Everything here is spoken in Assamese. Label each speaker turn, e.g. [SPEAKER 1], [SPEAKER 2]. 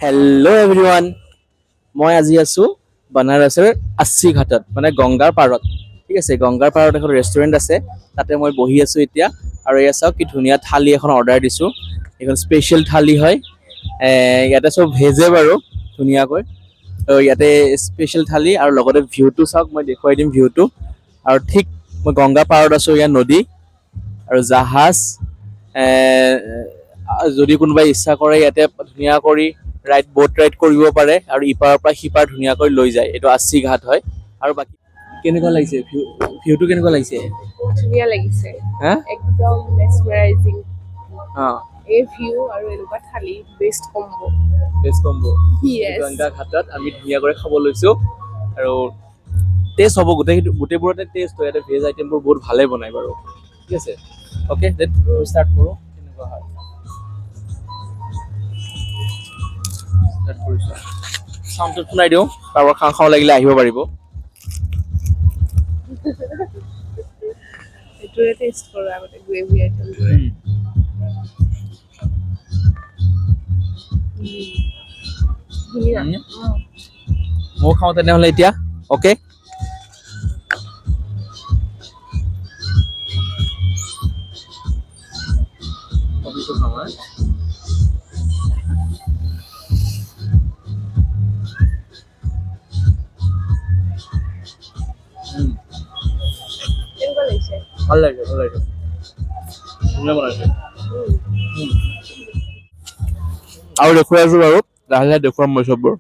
[SPEAKER 1] হেল্ল' এভৰিৱান, মই আজি আছোঁ বানাৰসৰ ৮০ ঘাটত, মানে গংগাৰ পাৰত। ঠিক আছে, গংগাৰ পাৰত এখন ৰেষ্টুৰেণ্ট আছে, তাতে মই বহি আছোঁ এতিয়া। আৰু এয়া চাওক কি ধুনীয়া থালি এখন অৰ্ডাৰ দিছোঁ, এইখন স্পেচিয়েল থালি হয়। ইয়াতে চব ভেজে বাৰু ধুনীয়াকৈ। ইয়াতে স্পেচিয়েল থালি আৰু লগতে ভিউটো চাওক, মই দেখুৱাই দিম ভিউটো। আৰু ঠিক মই গংগা পাৰত আছোঁ, ইয়াত নদী আৰু জাহাজ। যদি কোনোবাই ইচ্ছা কৰে ইয়াতে ধুনীয়া কৰি বট ৰাইড কৰিব পাৰে আৰু ইপাৰৰ পৰা সিপাৰ ধুনীয়াকৈ লৈ যায়। এইটো ৮০ ঘাট হয়। আৰু বাকী কেনেকুৱা লাগিছে ভিউটো কেনেকুৱা লাগিছে?
[SPEAKER 2] ধুনীয়া লাগিছে,
[SPEAKER 1] হা
[SPEAKER 2] একদম মেচমেৰাইজিং।
[SPEAKER 1] অঁ,
[SPEAKER 2] এই ভিউ আৰু এনেকুৱা thali best combo.
[SPEAKER 1] Best combo.
[SPEAKER 2] Yes.
[SPEAKER 1] Ganga ঘাটত আমি ধুনীয়াকৈ খাব লৈছোঁ আৰু টেষ্ট হ'ব, গোটেইবোৰতে টেষ্ট হয়। ইয়াতে ভেজ আইটেমবোৰ বহুত ভালে বনায় বাৰু। ঠিক আছে, অ'কে ষ্টাৰ্ট কৰোঁ। কেনেকুৱা হয় চাউণ্ডটো শুনাই দিওঁ, কাৰোবাৰ খাওঁ খাওঁ লাগিলে আহিব পাৰিব।
[SPEAKER 2] এইটোৰে টেষ্ট কৰোঁ আগতে, গ্ৰেভি আইটেমটোৰে। ধুনীয়া।
[SPEAKER 1] ময়ো খাওঁ তেনেহ'লে এতিয়া। অ'কে, কবিটো খাওঁ হা।
[SPEAKER 2] কেনেকুৱা লাগিছে?
[SPEAKER 1] ভাল লাগিছে, ভাল লাগিছে, ধুনীয়া বনাইছে। আৰু দেখুৱাই আছোঁ বাৰু, লাহে লাহে দেখুৱাম মই চববোৰ।